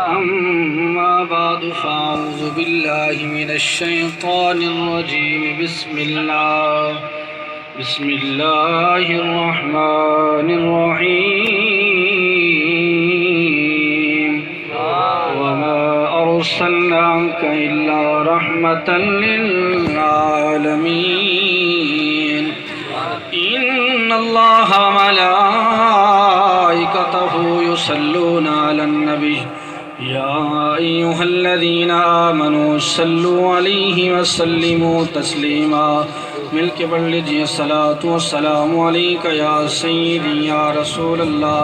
أما بعد فأعوذ بالله من الشيطان الرجيم بسم الله الرحمن الرحيم وما أرسلناك إلا رحمة للعالمين إن الله وملائكته يصلون على النبي يا أيها الذين آمنوا صلوا عليه وسلموا تسليما مل کے پڑھ لیجئے الصلاۃ والسلام علیک یا سیدی یا رسول اللہ.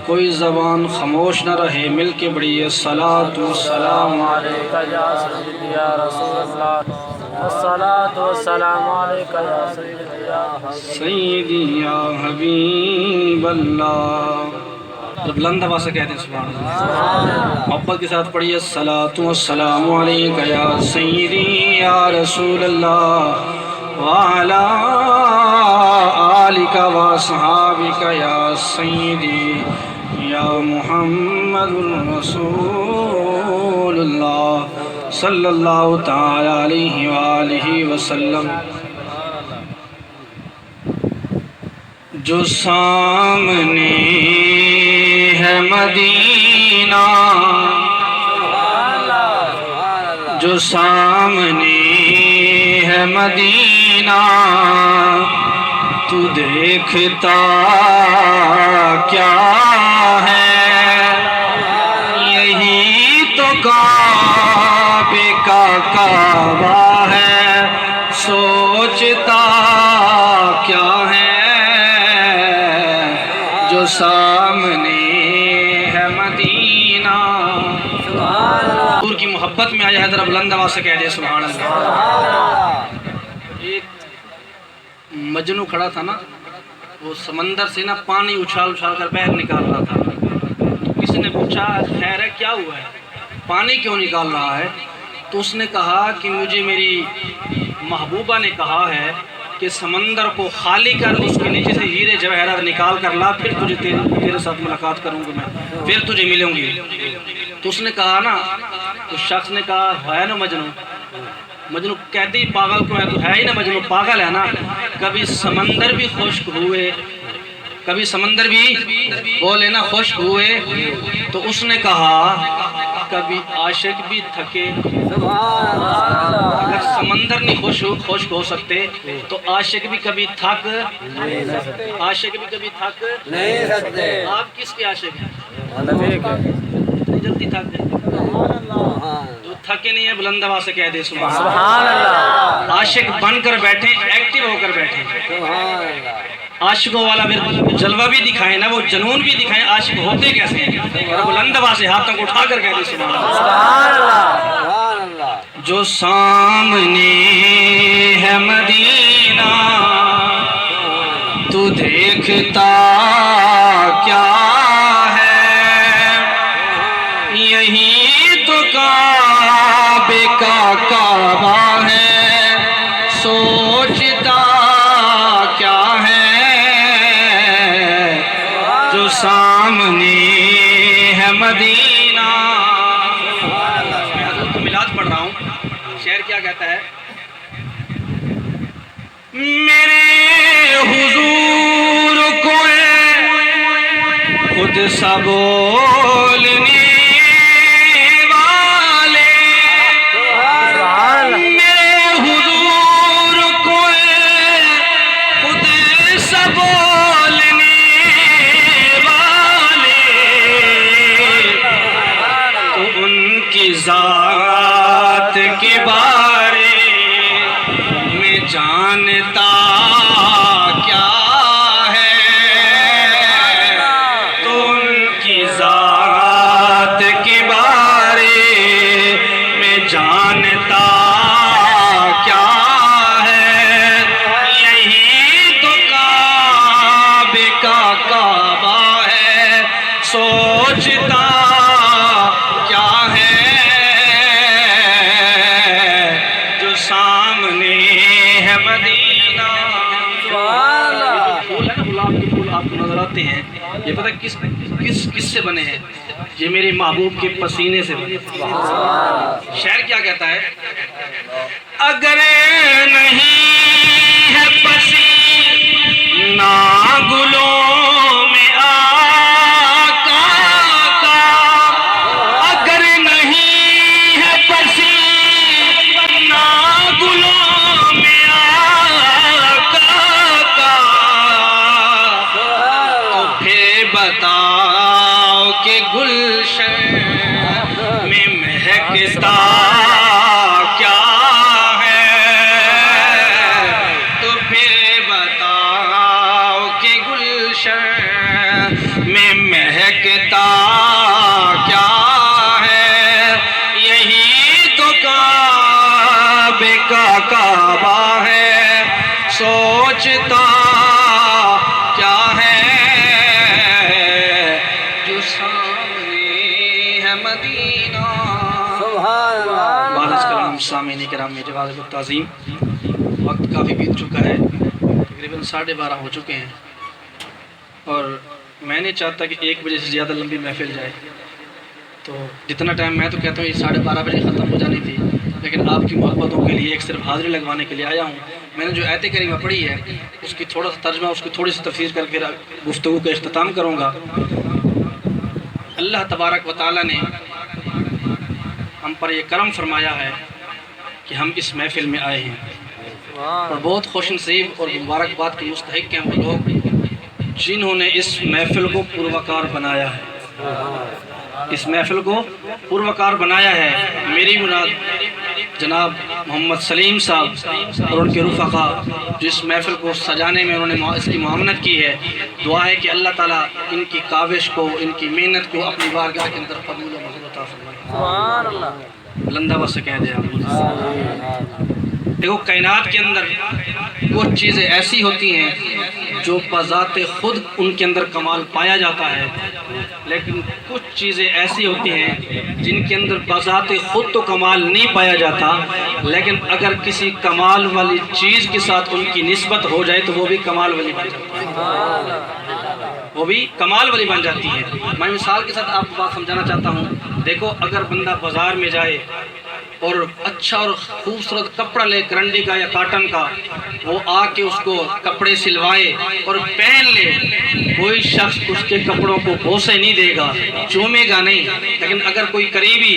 کوئی زبان خاموش نہ رہے، مل کے پڑھیے الصلاۃ والسلام علیک یا سیدی یا رسول اللہ. الصلاۃ والسلام علیک یا سیدی یا حبیب اللہ. جب بلند آواز سے کہتے ہیں سبحان اللہ، محبت کے ساتھ پڑھیے الصلاۃ والسلام علیک یا سیدی یا رسول اللہ وعلی آلک واصحابک یا سیدی یا محمد رسول اللہ صلی اللہ تعالی علیہ وآلہ وسلم. جو سامنے ہے مدینہ، جو سامنے ہے مدینہ، تو دیکھتا کیا ہے؟ یہی تو کعبے کا کعبہ ہے، سوچتا کیا ہے؟ جو سامنے ہے مدینہ. حضور کی محبت میں آیا ہے، ذرا بلند آواز سے کہہ دے سبحان اللہ. ایک مجنو کھڑا تھا نا، وہ سمندر سے نا پانی اچھال اچھال کر باہر نکال رہا تھا. کسی نے پوچھا خیر ہے کیا ہوا ہے، پانی کیوں نکال رہا ہے؟ تو اس نے کہا کہ مجھے میری محبوبہ نے کہا ہے کہ سمندر کو خالی کر، اس کے نیچے سے ہیرے جواہرات نکال کر لا، پھر تجھے تیرے ساتھ ملاقات کروں گا میں، پھر تجھے ملوں گی. تو اس نے کہا نا، اس شخص نے کہا ہے نا مجنو. مجنو کہتے ہی پاگل کو ہے، تو ہے ہی نا مجنو، پاگل ہے نا. کبھی سمندر بھی خشک ہوئے، کبھی سمندر بھی بولے نا خشک ہوئے. تو اس نے کہا کبھی عاشق بھی تھکے. اگر سمندر نہیں خشک ہو سکتے تو عاشق بھی کبھی تھک نہیں سکتے. آپ کس کے عاشق ہیں؟ اتنی جلدی تھک گئے؟ جو تھکے نہیں ہیں بلند آواز سے کہہ دے سبحان اللہ. عاشق بن کر بیٹھے، ایکٹیو ہو کر بیٹھے. عاشقوں والا پھر جلوہ بھی دکھائیں نا، وہ جنون بھی دکھائیں، عاشق ہوتے کیسے ہیں؟ بلند آواز سے ہاتھوں کو اٹھا کر کہہ دے سبحان اللہ. جو سامنے ہے مدینہ، تو دیکھتا کیا ہے؟ یہی تو کعبے کا کعبہ ہے، سوچتا کیا ہے؟ جو سامنے ہے مدینہ. میں حضرت کو میلاد پڑھ رہا ہوں. شعر کیا کہتا ہے؟ میرے حضور کو خود سا بولنے والے، میرے حضور کو خود سا بولنے والے، تو ان کی ذات کے بارے میں جانتا کیا ہے؟ تو ان کی ذات کے بارے میں جانتا کیا ہے؟ یہی تو کعبے کا کعبہ ہے، سوچتا کیا ہے؟ جو سامنے ہے مدینہ. ہیں یہ پتہ کس سے بنے ہیں؟ یہ میرے محبوب کے پسینے سے بنے۔ شعر کیا کہتا ہے؟ اگر نہیں ہے پسینہ گلوں میں آقا کا، اگر نہیں ہے پسینہ گلوں میں آقا کا، تو پھر بتاؤ کہ گلشن میں مہکتا کیا ہے، تو پھر بتاؤ کہ گلشن میں مہکتا کیا ہے، یہی تو کعبے کا کعبہ ہے، سوچتا کیا ہے جو سامنے ہے مدینہ۔ بارش کلام سامعین کرام میں جواز التعظیم، وقت کافی بیت چکا ہے، تقریباً 12:30 ہو چکے ہیں، اور میں نہیں چاہتا کہ 1 بجے سے زیادہ لمبی محفل جائے، تو جتنا ٹائم میں تو کہتا ہوں یہ 12:30 بجے ختم ہو جانی تھی، لیکن آپ کی محبتوں کے لیے ایک صرف حاضری لگوانے کے لیے آیا ہوں۔ میں نے جو آیت کریمہ پڑھی ہے اس کی تھوڑا سا ترجمہ، اس کی تھوڑی سی تفسیر کر کے گفتگو کا اختتام کروں گا۔ اللہ تبارک و تعالیٰ نے ہم پر یہ کرم فرمایا ہے کہ ہم اس محفل میں آئے ہیں، اور بہت خوش نصیب اور مبارکباد کے مستحق ہیں وہ لوگ جنہوں نے اس محفل کو پروکار بنایا ہے، اس محفل کو پروکار بنایا ہے۔ میری مراد جناب محمد سلیم صاحب اور ان کے رفقا جو اس محفل کو سجانے میں انہوں نے اس کی معاونت کی ہے۔ دعا ہے کہ اللہ تعالیٰ ان کی کاوش کو، ان کی محنت کو اپنی بارگاہ کے اندر قبول و منظور عطا فرمائے۔ لندہ بس سے کہہ دیں آپ۔ دیکھو کائنات کے اندر کچھ چیزیں ایسی ہوتی ہیں جو بذات خود ان کے اندر کمال پایا جاتا ہے، لیکن کچھ چیزیں ایسی ہوتی ہیں جن کے اندر بذات خود تو کمال نہیں پایا جاتا، لیکن اگر کسی کمال والی چیز کے ساتھ ان کی نسبت ہو جائے تو وہ بھی کمال والی بن جاتی ہے، وہ بھی کمال والی بن جاتی ہے۔ میں مثال کے ساتھ آپ کو بات سمجھانا چاہتا ہوں۔ دیکھو اگر بندہ بازار میں جائے اور اچھا اور خوبصورت کپڑا لے کرنڈی کا یا کاٹن کا، وہ آ کے اس کو کپڑے سلوائے اور پہن لے، کوئی شخص اس کے کپڑوں کو بوسے نہیں دے گا، چومے گا نہیں، لیکن اگر کوئی قریبی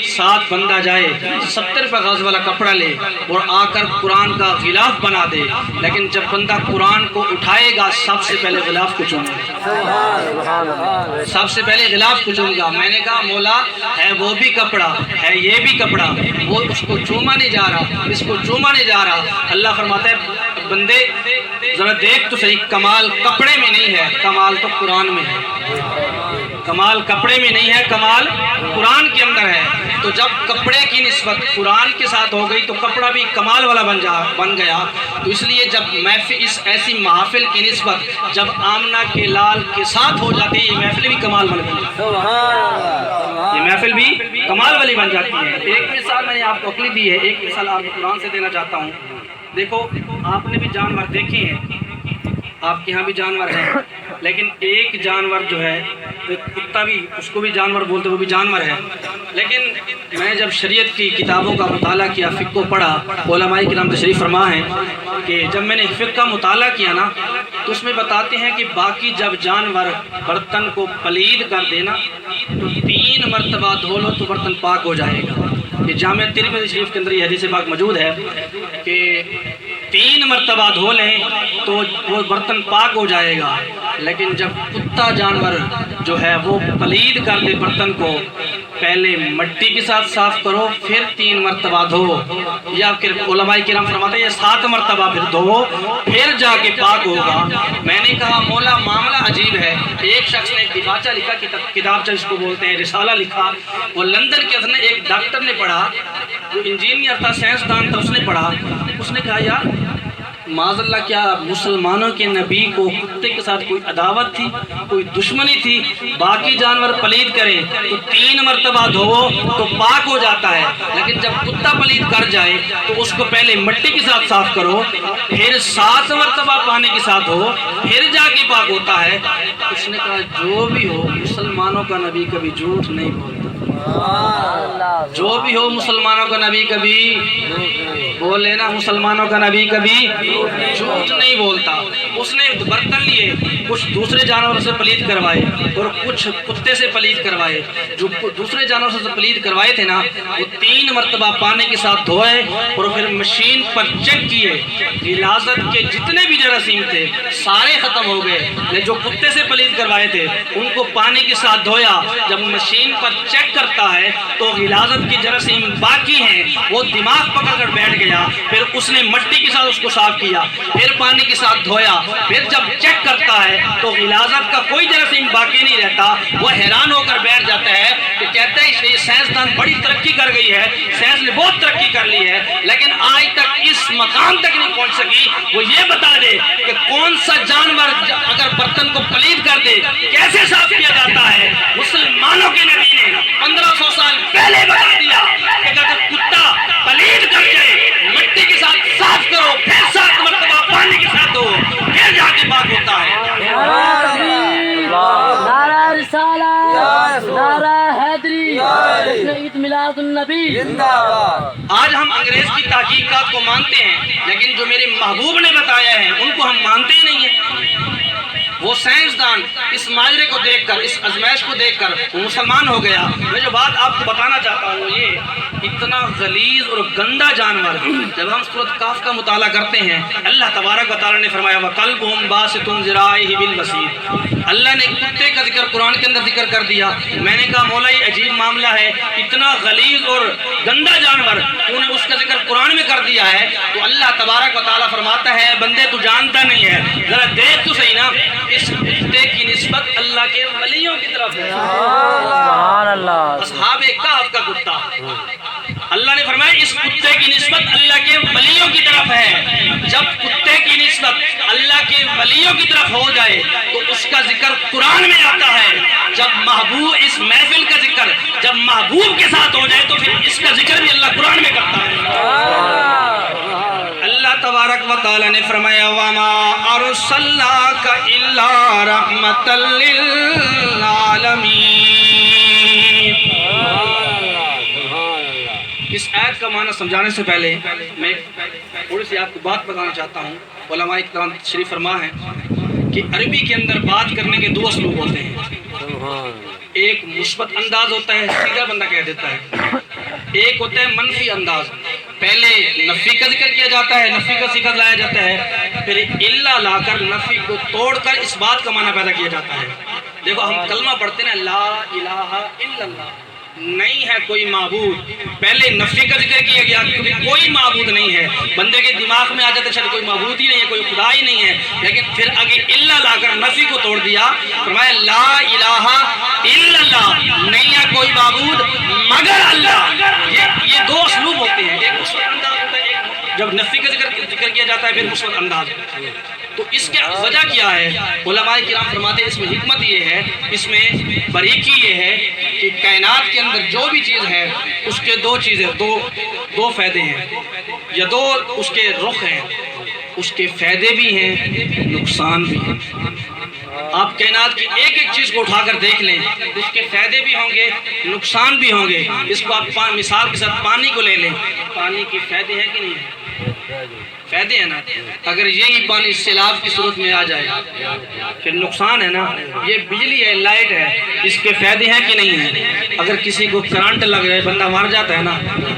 ساتھ بندہ جائے 70 روپے غاز والا کپڑا لے اور آ کر قرآن کا غلاف بنا دے، لیکن جب بندہ قرآن کو اٹھائے گا سب سے پہلے غلاف کو چومے گا، سب سے پہلے غلاف کو چومے گا۔ میں نے کہا مولا ہے وہ بھی کپڑا ہے یہ بھی کپڑا، وہ اس کو چوما نہیں جا رہا، اس کو چوما نہیں جا رہا۔ اللہ فرماتا ہے بندے ذرا دیکھ تو صحیح، کمال کپڑے میں نہیں ہے، کمال تو قرآن میں ہے، کمال کپڑے میں نہیں ہے، کمال قرآن کے اندر ہے۔ تو جب کپڑے کی نسبت قرآن کے ساتھ ہو گئی تو کپڑا بھی کمال والا بن گیا۔ تو اس لیے جب محفل، اس ایسی محافل کی نسبت جب آمنہ کے لال کے ساتھ ہو جاتی ہے، یہ محفل بھی کمال والی بن جاتی ہے، یہ محفل بھی کمال والی بن جاتی ہے۔ ایک مثال میں نے آپ کو عقلی دی ہے، ایک مثال آپ کو قرآن سے دینا چاہتا ہوں۔ دیکھو آپ نے بھی جانور دیکھے ہیں، آپ کے ہاں بھی جانور ہیں، لیکن ایک جانور جو ہے ایک کتا بھی، اس کو بھی جانور بولتے، وہ بھی جانور ہے۔ لیکن میں جب شریعت کی کتابوں کا مطالعہ کیا، فقہ کو پڑھا، علماء کرام تشریف فرما ہے کہ جب میں نے فقہ کا مطالعہ کیا نا تو اس میں بتاتے ہیں کہ باقی جب جانور برتن کو پلید کر دینا تو 3 مرتبہ دھو لو تو برتن پاک ہو جائے گا۔ یہ جامع ترمذی شریف کے اندر یہ حدیث پاک موجود ہے کہ 3 مرتبہ دھو لیں تو وہ برتن پاک ہو جائے گا، لیکن جب کتا جانور جو ہے وہ پلید کر دے برتن کو، پہلے مٹی کے ساتھ صاف کرو پھر 3 مرتبہ دھو، یا پھر علماء کرام فرماتے ہیں 7 مرتبہ پھر دھو پھر جا کے پاک ہوگا۔ میں نے کہا مولا معاملہ عجیب ہے۔ ایک شخص نے ایک دفاچہ لکھا، کتابچہ اس کو بولتے ہیں، رسالہ لکھا، وہ لندن کے اندر ایک ڈاکٹر نے پڑھا، جو انجینئر تھا، سائنسدان تھا، اس نے پڑھا، اس نے کہا یار معاذ اللہ کیا مسلمانوں کے نبی کو کتے کے ساتھ کوئی عداوت تھی، کوئی دشمنی تھی؟ باقی جانور پلید کریں تو 3 مرتبہ دھوو تو پاک ہو جاتا ہے، لیکن جب کتا پلید کر جائے تو اس کو پہلے مٹی کے ساتھ صاف کرو، پھر 7 مرتبہ پانی کے ساتھ ہو، پھر جا کے پاک ہوتا ہے۔ اس نے کہا جو بھی ہو مسلمانوں کا نبی کبھی جھوٹ نہیں بولتا، جو بھی ہو مسلمانوں کا نبی کبھی بول لینا، مسلمانوں کا نبی کبھی جھوٹ نہیں بولتا۔ اس نے برتن لیے، کچھ دوسرے جانوروں سے پلید کروائے اور کچھ کتے سے پلید کروائے۔ جو دوسرے جانوروں سے پلید کروائے تھے نا وہ 3 مرتبہ پانی کے ساتھ دھوئے اور پھر مشین پر چیک کیے، غلاظت کے جتنے بھی جراثیم تھے سارے ختم ہو گئے۔ جو کتے سے پلید کروائے تھے ان کو پانی کے ساتھ دھویا، جب مشین پر چیک کرتا ہے تو غلاظت کے جراثیم باقی ہیں، وہ دماغ پکڑ کر بیٹھ گیا۔ پھر اس نے مٹی کے ساتھ اس کو صاف کیا، پھر پانی کے ساتھ دھویا، پھر جب چیک کرتا ہے تو غلاظت کا کوئی جراثیم باقی نہیں رہتا۔ وہ حیران ہو کر بیٹھ جاتا ہے کہ کہتے ہیں یہ سائنسدان بڑی ترقی کر گئی ہے، سائنس نے بہت ترقی کر لی ہے، لیکن آج تک اس مقام تک نہیں پہنچ سکی وہ یہ بتا دے کہ کون سا جانور اگر برتن کو پلید کر دے کیسے صاف کیا جاتا ہے۔ مسلمانوں کے نبی نے 1500 سال پہلے بتا دیا کہ اگر کتا پلید کر جائے مٹی کے ساتھ صاف کرو، پھر 7 مرتبہ پانی کے ساتھ دو، پھر جا کے پاک ہوتا ہے۔ نعرہ رسالت، نعرہ حیدری، عید میلاد النبی۔ آج ہم انگریز کی تحقیقات کو مانتے ہیں، لیکن جو میرے محبوب نے بتایا ہے ان کو ہم مانتے ہی نہیں ہیں۔ وہ سائنسدان اس ماجرے کو دیکھ کر، اس ازمائش کو دیکھ کر وہ مسلمان ہو گیا۔ میں جو بات آپ کو بتانا چاہتا ہوں وہ یہ، اتنا غلیظ اور گندا جانور جب ہم سورۃ کاف کا مطالعہ کرتے ہیں، اللہ تبارک و تعالیٰ نے فرمایا وَقَلْبُهُمْ بَاسِطٌ ذِرَاعِهِ بِالْوَسِيدِ۔ اللہ نے کتے کا ذکر قرآن کے اندر ذکر کر دیا۔ میں نے کہا مولا یہ عجیب معاملہ ہے، اتنا غلیظ اور گندا جانور تو نے اس کا ذکر قرآن میں کر دیا ہے، تو اللہ تبارک و تعالیٰ فرماتا ہے بندے تو جانتا نہیں ہے، ذرا دیکھ تو صحیح نا، اس کتے کی نسبت اللہ کے ولیوں کی طرف ہے۔ سبحان اللہ۔ اصحاب کہف کا کتا، اللہ نے فرمایا اس کتے کی نسبت اللہ کے ولیوں کی طرف ہے۔ جب کتے کی نسبت اللہ کے ولیوں کی طرف ہو جائے تو اس کا ذکر قرآن میں آتا ہے۔ جب محبوب اس محفل کا ذکر جب محبوب کے ساتھ ہو جائے تو پھر اس کا ذکر بھی اللہ قرآن میں کرتا ہے۔ اللہ تبارک و تعالی نے فرمایا وَمَا أَرْسَلْنَاكَ إِلَّا رَحْمَةً لِّلْعَالَمِينَ۔ اس آیت کا معنی سمجھانے سے پہلے میں تھوڑی سی آپ کو بات بتانا چاہتا ہوں۔ علماء کرام تشریف فرما ہے کہ عربی کے اندر بات کرنے کے 2 اسلوب ہوتے ہیں۔ ایک مثبت انداز ہوتا ہے، سیدھا بندہ کہہ دیتا ہے۔ ایک ہوتا ہے منفی انداز، پہلے نفی کا ذکر کیا جاتا ہے، نفی کا صیغہ لایا جاتا ہے، پھر الا لا کر نفی کو توڑ کر اس بات کا معنی پیدا کیا جاتا ہے۔ دیکھو ہم کلمہ پڑھتے ہیں لا الہ الا اللہ، نہیں ہے کوئی معبود، پہلے نفی کا ذکر کیا گیا کیونکہ کوئی معبود نہیں ہے، بندے کے دماغ میں آ جاتا ہے شاید کوئی معبود ہی نہیں ہے، کوئی خدا ہی نہیں ہے، لیکن پھر آگے الا لا کر نفی کو توڑ دیا، فرمایا لا الہ الا اللہ، نہیں ہے کوئی معبود مگر اللہ۔ یہ 2 اسلوب ہوتے ہیں، ایک مثبت انداز ہوتا ہے، ایک جب نفی کا ذکر کیا جاتا ہے پھر مثبت انداز۔ تو اس کی وجہ کیا ہے؟ علماء کرام فرماتے ہیں اس میں حکمت یہ ہے، اس میں باریکی یہ ہے کہ کائنات کے اندر جو بھی چیز ہے اس کے 2 چیزیں، دو فائدے ہیں یا 2 اس کے رخ ہیں، اس کے فائدے بھی ہیں نقصان بھی ہیں۔ آپ کائنات کی ایک ایک چیز کو اٹھا کر دیکھ لیں، اس کے فائدے بھی ہوں گے نقصان بھی ہوں گے۔ اس کو آپ مثال کے ساتھ پانی کو لے لیں، پانی کے فائدے ہیں کہ نہیں ہیں؟ فائدے ہیں نا۔ اگر یہی پانی سیلاب کی صورت میں آ جائے پھر نقصان ہے نا۔ یہ بجلی ہے، لائٹ ہے، اس کے فائدے ہیں کہ نہیں ہیں؟ اگر کسی کو کرنٹ لگ جائے بندہ مر جاتا ہے نا،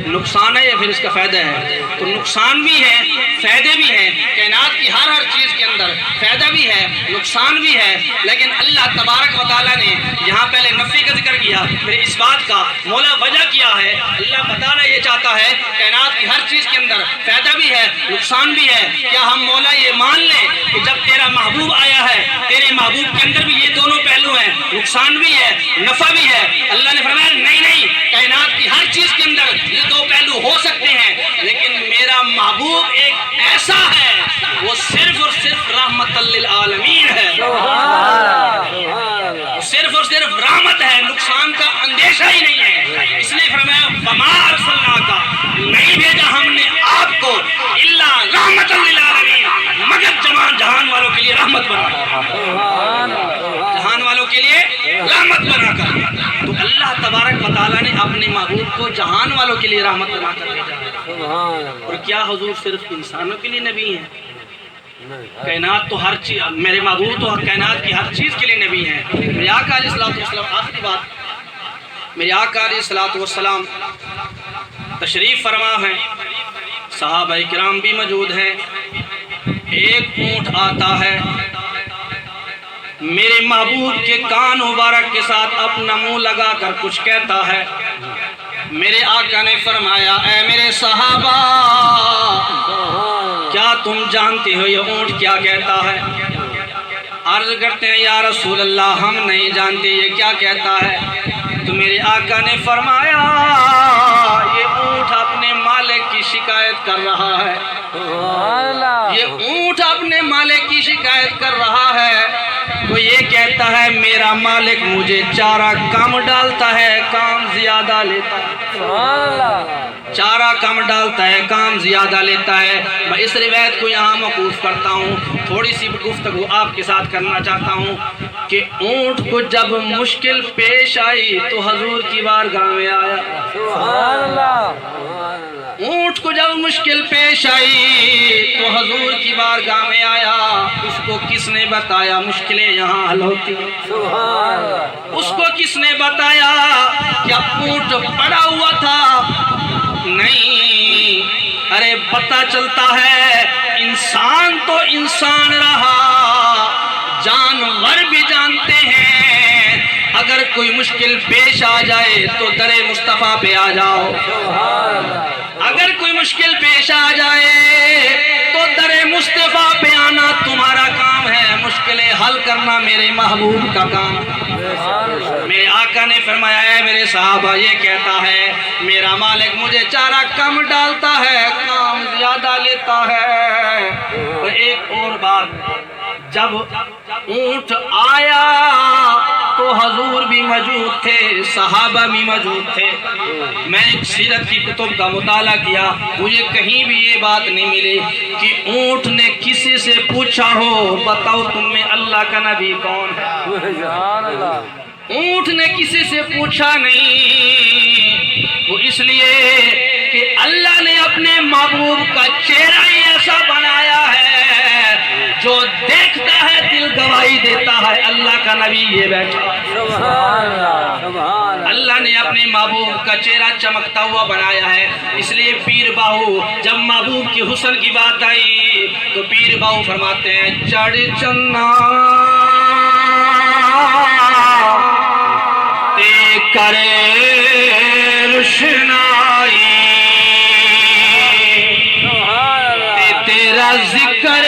نقصان ہے یا پھر اس کا فائدہ ہے؟ تو نقصان بھی ہے فائدے بھی ہیں، کائنات کی ہر چیز کے اندر فائدہ بھی ہے نقصان بھی ہے۔ لیکن اللہ تبارک و تعالیٰ نے یہاں پہلے نفی کا ذکر کیا، پھر اس بات کا مولا وجہ کیا ہے؟ اللہ بتانا یہ چاہتا ہے کائنات کی ہر چیز کے اندر فائدہ بھی ہے نقصان بھی ہے۔ کیا ہم مولا یہ مان لیں کہ جب تیرا محبوب آیا ہے تیرے محبوب کے اندر بھی یہ دونوں پہلو ہیں، نقصان بھی ہے نفع بھی ہے؟ اللہ نے فرمایا نہیں، کائنات کی ہر چیز کے اندر یہ 2 پہلو ہو سکتے ہیں، لیکن میرا محبوب ایک ایسا ہے وہ صرف اور صرف رحمت للعالمین ہے، صرف اور صرف رحمت ہے، نقصان کا اندیشہ ہی نہیں ہے۔ اس نے فرمایا وما ارسلناک، نہیں بھیجا ہم نے آپ کو الا رحمت للعالمین، مگر جہان والوں کے لیے رحمت بنا کر، جہان والوں کے لیے رحمت بنا کر۔ تو اللہ تبارک و تعالیٰ نے اپنے محبوب کو جہان والوں کے لیے رحمت بنا کر بھیجا ہے۔ اور کیا حضور صرف انسانوں کے لیے نبی ہیں؟ کائنات تو ہر چیز، میرے محبوب تو کائنات کی ہر چیز کے لیے نبی ہیں۔ میرے آقا علیہ الصلوۃ والسلام، آخری بات، میرے آقا علیہ الصلوۃ والسلام تشریف فرما ہیں، صحابہ کرام بھی موجود ہیں۔ ایک اونٹ آتا ہے، میرے محبوب کے کان مبارک کے ساتھ اپنا منہ لگا کر کچھ کہتا ہے۔ میرے آقا نے فرمایا اے میرے صحابہ، کیا تم جانتے ہو یہ اونٹ کیا کہتا ہے؟ عرض کرتے ہیں یا رسول اللہ ہم نہیں جانتے یہ کیا کہتا ہے۔ تو میرے آقا نے فرمایا یہ اونٹ اپنے مالک کی شکایت کر رہا ہے، یہ اونٹ اپنے مالک کی شکایت کر رہا ہے۔ وہ یہ کہتا ہے میرا مالک مجھے چارہ کم ڈالتا ہے، کام زیادہ لیتا ہے، چارہ کم ڈالتا ہے، کام زیادہ لیتا ہے۔ میں اس روایت کو یہاں موقوف کرتا ہوں، تھوڑی سی گفتگو آپ کے ساتھ کرنا چاہتا ہوں کہ اونٹ کو جب مشکل پیش آئی تو حضور کی بارگاہ میں آیا، اونٹ کو جب مشکل پیش آئی تو حضور کی بارگاہ میں آیا۔ اس کو کس نے بتایا مشکلیں یہاں حل ہوتی ہیں؟ اس کو کس نے بتایا؟ کیا اونٹ پڑا ہوا تھا؟ نہیں، ارے پتہ چلتا ہے انسان تو انسان رہا، جانور بھی جانتے ہیں اگر کوئی مشکل پیش آ جائے تو در مصطفیٰ پہ آ جاؤ، اگر کوئی مشکل پیش آ جائے تو در مصطفیٰ پہ آنا تمہارا کام ہے، مشکلیں حل کرنا میرے محبوب کا کام۔ میرے آقا نے فرمایا ہے میرے صحابہ یہ کہتا ہے میرا مالک مجھے چارہ کم ڈالتا ہے، کام زیادہ لیتا ہے۔ اور ایک اور بات، جب اونٹ آیا تو حضور بھی موجود تھے، صحابہ بھی موجود تھے۔ میں نے سیرت کی کتب کا مطالعہ کیا، مجھے کہیں بھی یہ بات نہیں ملی کہ اونٹ نے کسی سے پوچھا ہو بتاؤ تم میں اللہ کا نبی کون ہے۔ اونٹ نے کسی سے پوچھا نہیں، وہ اس لیے کہ اللہ نے اپنے محبوب کا چہرہ ہی ایسا بنایا ہے جو دیکھتا ہے دل گواہی دیتا ہے اللہ کا نبی یہ بیٹھا۔ اللہ نے اپنے محبوب کا چہرہ چمکتا ہوا بنایا ہے، اس لیے پیر باہو جب محبوب کی حسن کی بات آئی تو پیر باہو فرماتے ہیں چڑھ چنا تے کرے روشنائی، تے تیرا ذکر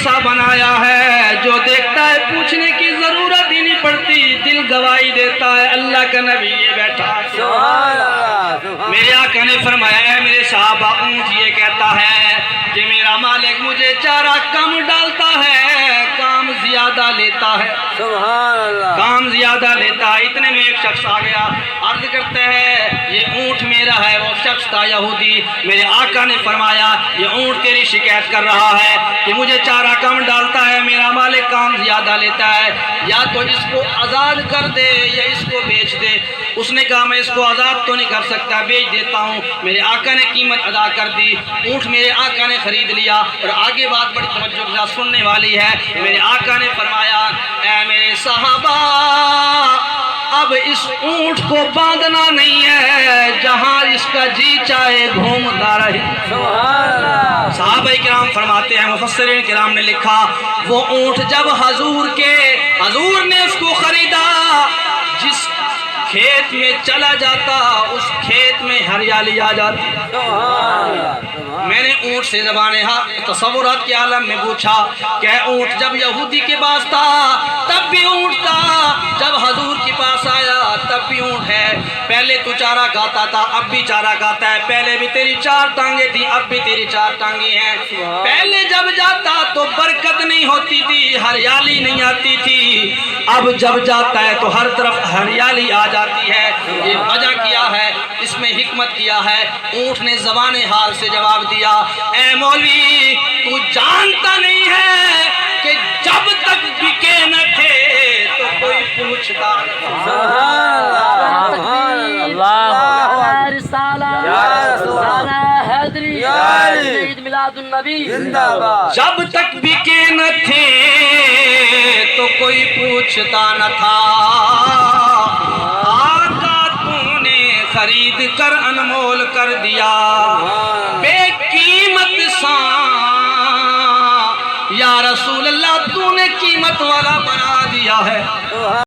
ایسا بنایا ہے جو دیکھتا ہے پوچھنے کی ضرورت ہی نہیں پڑتی، دل گواہی دیتا ہے اللہ کا نبی یہ بیٹھا ہے۔ سبحان اللہ، میرے آقا نے فرمایا ہے میرے صحابہ، اونٹ یہ کہتا ہے کہ میرا مالک مجھے چارہ کم ڈالتا ہے، کام زیادہ لیتا ہے، سبحان اللہ، کام زیادہ لیتا ہے۔ اتنے میں ایک شخص آ گیا، عرض کرتے ہیں یہ اونٹ میرا ہے۔ وہ شخص تھا یہودی۔ میرے آقا نے فرمایا یہ اونٹ تیری شکایت کر رہا ہے کہ مجھے چارہ کم ڈالتا ہے، میرا مالک کام زیادہ لیتا ہے، یا تو اس کو آزاد کر دے یا اس کو بیچ دے۔ اس نے کہا میں اس کو آزاد تو نہیں کر سکتا، بیچ دیتا ہوں۔ میرے آقا نے قیمت ادا کر دی، اونٹ میرے آقا نے خرید لیا۔ اور آگے بات بڑی توجہ کے ساتھ سننے والی ہے۔ میرے آقا نے فرمایا اے میرے صحابہ، اب اس اونٹ کو باندھنا نہیں ہے، جہاں اس کا جی چاہے گھومتا رہے۔ سبحان اللہ، صحابہ کرام فرماتے ہیں، مفسرین کرام نے لکھا وہ اونٹ جب حضور نے اس کو خریدا، جس کھیت میں چلا جاتا اس کھیت میں ہریالی آ جاتی۔ سبحان اللہ، میں نے اونٹ سے زبان تصورات کے عالم میں پوچھا کہ اونٹ جب یہودی کے پاس تھا تب بھی اونٹ تھا، جب حضور کے پاس آیا تب بھی اونٹ ہے۔ پہلے تو چارہ کھاتا تھا اب بھی چارہ کھاتا ہے، پہلے بھی تیری 4 ٹانگیں تھی اب بھی تیری 4 ٹانگیں ہیں۔ پہلے جب جاتا تو برکت نہیں ہوتی تھی، ہریالی نہیں آتی تھی، اب جب جاتا ہے تو ہر طرف ہریالی آ جاتی ہے۔ یہ وجہ کیا ہے، اس میں حکمت کیا ہے؟ اونٹ نے زبان حال سے جواب دیا اے مولوی تو جانتا نہیں ہے کہ جب تک بکے نہ تھے تو کوئی پوچھتا نہ۔ سبحان اللہ، سبحان اللہ، رسالہ یا رسول اللہ، حیدری یا علی، عید میلاد النبی زندہ باد، جب تک بکے نہ تھے تو کوئی پوچھتا نہ تھا، آقا تو نے خرید کر انمول کر دیا، بے قیمت ساں یا رسول اللہ تو نے قیمت والا بنا دیا ہے۔